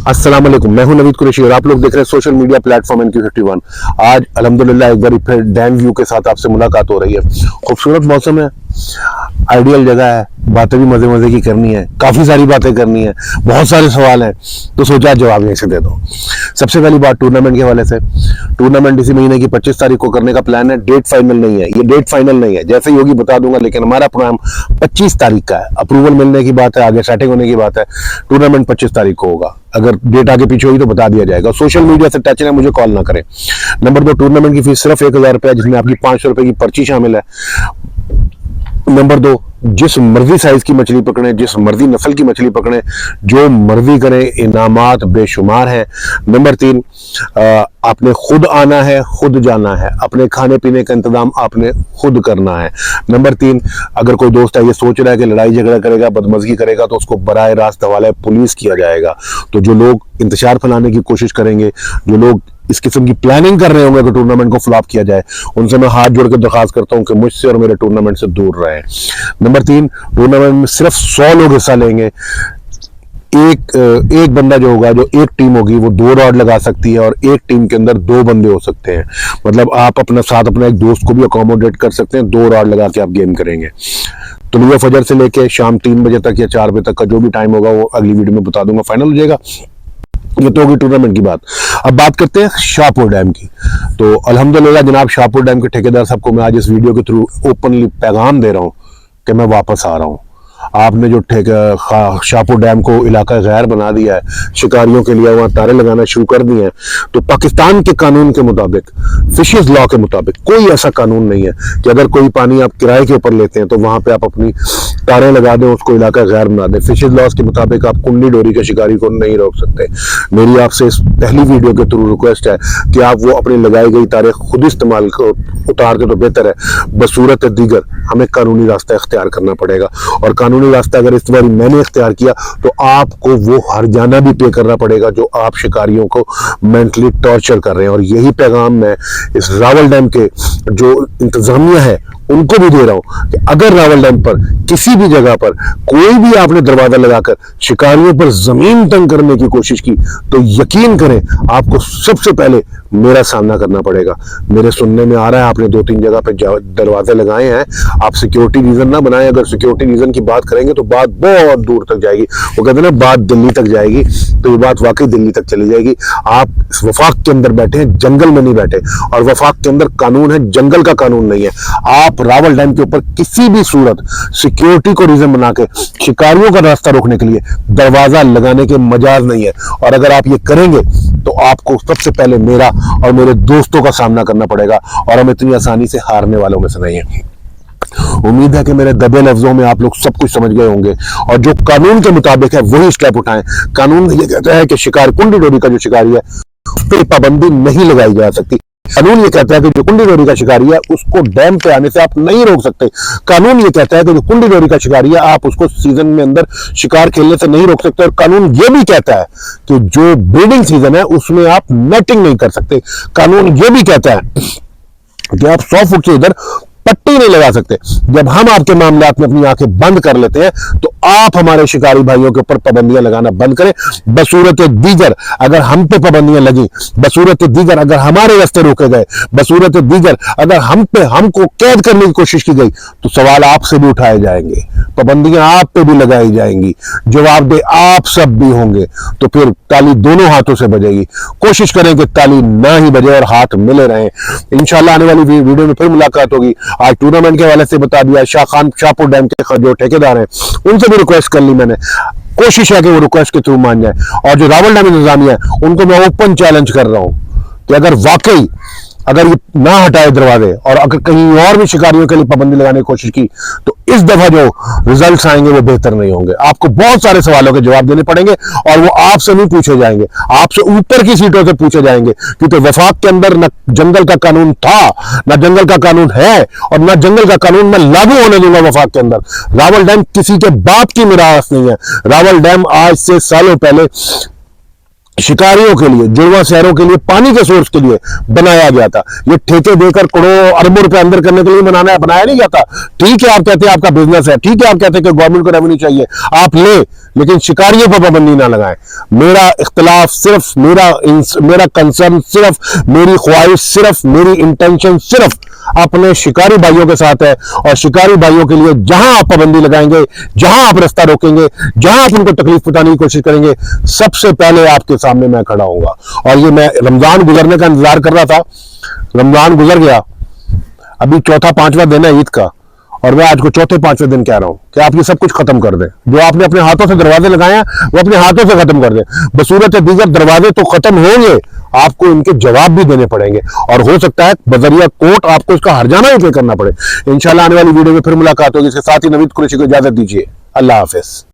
अस्सलाम वालेकुम, मैं हूं नवीद कुरैशी और आप लोग देख रहे हैं सोशल मीडिया प्लेटफॉर्म NQ51। आज अल्हम्दुलिल्लाह एक बार फिर डैम व्यू के साथ आपसे मुलाकात हो रही है। खूबसूरत मौसम है, आइडियल जगह है, बातें भी मजे मजे की करनी है, काफी सारी बातें करनी है, बहुत सारे सवाल हैं, तो सोचा जवाब यहीं से दे दो। सबसे पहली बात टूर्नामेंट के हवाले से। टूर्नामेंट इसी महीने की 25 तारीख को करने का प्लान है। डेट फाइनल नहीं है, ये डेट फाइनल नहीं है, जैसे ही होगी बता दूंगा, लेकिन हमारा प्रोग्राम 25 तारीख का है। अप्रूवल मिलने की बात है, आगे सेटिंग होने की बात है। टूर्नामेंट 25 तारीख को होगा। अगर डेट आगे पीछे होगी तो बता दिया जाएगा। सोशल मीडिया से टच है, मुझे कॉल ना करें। नंबर 2, टूर्नामेंट की फीस सिर्फ 1000 रुपया, जिसमें आपकी 500 रुपए की पर्ची शामिल है। नंबर 2, जिस मर्जी साइज की मछली पकड़े, जिस मर्जी नस्ल की मछली पकड़े, जो मर्जी करें, इनामात बेशुमार हैं। नंबर 3, आपने खुद आना है, खुद जाना है, अपने खाने पीने का इंतजाम आपने खुद करना है। नंबर 3, अगर कोई दोस्त है ये सोच रहा है कि लड़ाई झगड़ा करेगा, बदमजगी करेगा, तो उसको बराह रास्त हवाले पुलिस किया जाएगा। तो जो लोग इंतशार फैलाने की कोशिश करेंगे, जो लोग इस किस्म की प्लानिंग कर रहे होंगे कि टूर्नामेंट को फ्लॉप किया जाए, उनसे मैं हाथ जोड़ के दरखास्त करता हूं कि मुझसे और मेरे टूर्नामेंट से दूर रहें। नंबर 3, टूर्नामेंट में सिर्फ 100 लोग हिस्सा लेंगे। एक बंदा जो होगा, जो एक टीम होगी, वो 2 रॉड लगा सकती है और एक टीम के अंदर 2 बंदे हो सकते हैं। मतलब आप अपने साथ अपना एक दोस्त को भी अकोमोडेट कर सकते हैं। 2 रॉड लगा के आप गेम करेंगे। तो फजर से लेके शाम 3 बजे तक या 4 बजे तक का जो भी टाइम होगा वो अगली वीडियो में बता दूंगा, फाइनल हो जाएगा। ये तो होगी टूर्नामेंट की बात। अब बात करते हैं शाहपुर डैम की। तो अल्हम्दुलिल्लाह जनाब शाहपुर डैम के ठेकेदार साहब को मैं आज इस वीडियो के थ्रू ओपनली पैगाम दे रहा हूं कि मैं वापस आ रहा हूं। आपने जो शाहपुर डैम को इलाका गैर बना दिया है, शिकारियों के लिए वहां तारे लगाना शुरू कर दिए हैं, तो पाकिस्तान के कानून के मुताबिक, फिशेज लॉ के मुताबिक, कोई ऐसा कानून नहीं है कि अगर कोई पानी आप किराए के ऊपर लेते हैं तो वहां पे आप अपनी तारे लगा दें, उसको इलाका गैर बना दें। फिशेज लॉज के मुताबिक आप कुंडी डोरी के शिकारी को नहीं रोक सकते। मेरी आपसे इस पहली वीडियो के थ्रू रिक्वेस्ट है कि आप वो अपनी लगाई गई तारे खुद इस्तेमाल उतार दे तो बेहतर है। बसूरत दीगर हमें कानूनी रास्ता इख्तियार करना पड़ेगा, और कानूनी रास्ता अगर इस बार मैंने इख्तियार किया तो आपको वो हर्जाना भी पे करना पड़ेगा जो आप शिकारियों को मेंटली टॉर्चर कर रहे हैं। और यही पैगाम मैं इस रावल डैम के जो इंतजामिया है उनको भी दे रहा हूं कि अगर रावल डैम पर किसी भी जगह पर कोई भी आपने दरवाजा लगाकर शिकारियों पर जमीन तंग करने की कोशिश की, तो यकीन करें आपको सबसे पहले मेरा सामना करना पड़ेगा। मेरे सुनने में आ रहा है आपने 2-3 जगह पे दरवाजे लगाए हैं। आप सिक्योरिटी रीजन ना बनाएं। अगर सिक्योरिटी रीजन की बात करेंगे तो बात बहुत दूर तक जाएगी। वो कहते हैं ना, बात दिल्ली तक जाएगी, तो ये बात वाकई दिल्ली तक चली जाएगी। आप इस वफाक के अंदर बैठे हैं, जंगल में नहीं बैठे, और वफाक के अंदर कानून है, जंगल का कानून नहीं है। आप रावल डैम के ऊपर किसी भी सूरत सिक्योरिटी को रीजन बना के शिकारियों का रास्ता रोकने के लिए दरवाजा लगाने के मजाज नहीं है। और अगर आप ये करेंगे तो आपको सबसे पहले मेरा और मेरे दोस्तों का सामना करना पड़ेगा, और हम इतनी आसानी से हारने वालों में से नहीं है। उम्मीद है कि मेरे दबे लफ्जों में आप लोग सब कुछ समझ गए होंगे, और जो कानून के मुताबिक है वही स्टेप उठाएं। कानून ये कहता है कि शिकार, कुंडी डोरी का जो शिकारी है उस पर पाबंदी नहीं लगाई जा सकती। कानून ये कहता है कि जो कुंडी डोरी का शिकारी है उसको डैम पे आने से आप नहीं रोक सकते। कानून ये कहता है कि जो कुंडी डोरी का शिकारी है आप उसको सीजन में अंदर शिकार खेलने से नहीं रोक सकते। और कानून ये भी कहता है कि जो ब्रीडिंग सीजन है उसमें आप नेटिंग नहीं कर सकते। कानून ये भी कहता है कि आप 100 फुट से इधर पट्टी नहीं लगा सकते। जब हम आपके मामलात में अपनी आंखें बंद कर लेते हैं तो आप हमारे शिकारी भाइयों के ऊपर पाबंदियां लगाना बंद करें। बसूरत दीगर अगर हम पे पाबंदियां लगी, बसूरत दीगर अगर हमारे रास्ते रोके गए, बसूरत दीगर अगर हम पे हमको कैद करने की कोशिश की गई, तो सवाल आपसे भी उठाए जाएंगे, पाबंदियां आप पे भी लगाई जाएंगी, जवाबदेह आप सब भी होंगे। तो फिर ताली दोनों हाथों से बजेगी। कोशिश करें कि ताली ना ही बजे और हाथ मिले रहें। इंशाल्लाह आने वाली वीडियो में फिर मुलाकात होगी। आज टूर्नामेंट के हवाले से बता दिया। शाहपुर डैम के जो ठेकेदार हैं उनसे भी रिक्वेस्ट कर ली मैंने, कोशिश है कि वो रिक्वेस्ट के थ्रू मान जाए। और जो रावल डैम इंतजामिया है उनको मैं ओपन चैलेंज कर रहा हूं कि अगर वाकई अगर ये ना हटाए दरवाजे और अगर कहीं और भी शिकारियों के लिए पाबंदी लगाने की कोशिश की, तो इस दफा जो रिजल्ट्स आएंगे वो बेहतर नहीं होंगे। आपको बहुत सारे सवालों के जवाब देने पड़ेंगे, और वो आपसे नहीं पूछे जाएंगे, आपसे ऊपर की सीटों से पूछे जाएंगे। क्योंकि वफाक के अंदर न जंगल का कानून था, न जंगल का कानून है, और न जंगल का कानून मैं लागू होने दूंगा वफाक के अंदर। रावल डैम किसी के बाप की मिरास नहीं है। रावल डैम आज से सालों पहले शिकारियों के लिए, जुड़वा शहरों के लिए, पानी के सोर्स के लिए बनाया गया था। ये ठेके देकर करोड़ों अरबों रुपए अंदर करने के लिए बनाया नहीं गया था। ठीक है, आप कहते हैं आपका बिजनेस है, ठीक है, आप कहते हैं कि गवर्नमेंट को रेवेन्यू चाहिए, आप ले, लेकिन शिकारियों पर पाबंदी ना लगाएं। मेरा इख्तिलाफ सिर्फ, मेरा कंसर्न सिर्फ, मेरी ख्वाहिश सिर्फ, मेरी इंटेंशन सिर्फ अपने शिकारी भाइयों के साथ है। और शिकारी भाइयों के लिए जहां आप पाबंदी लगाएंगे, जहां आप रास्ता रोकेंगे, जहां आप उनको तकलीफ पहुंचाने की कोशिश करेंगे, सबसे पहले आपके सामने मैं खड़ा होऊंगा। और ये मैं रमजान गुजरने का इंतजार कर रहा था, रमजान गुजर गया, अभी चौथा पांचवा दिन है ईद का, और मैं आज को चौथे पांचवें दिन कह रहा हूं कि आप ये सब कुछ खत्म कर दें। जो आपने अपने हाथों से दरवाजे लगाए हैं वो अपने हाथों से खत्म कर दें। बसूरत दीगर दरवाजे तो खत्म होंगे, आपको इनके जवाब भी देने पड़ेंगे, और हो सकता है बजरिया कोर्ट आपको इसका हर्जाना भी पे करना पड़े। इंशाल्लाह आने वाली वीडियो में फिर मुलाकात होगी। इसके साथ ही नवीद कुरैशी को इजाजत दीजिए। अल्लाह हाफिज।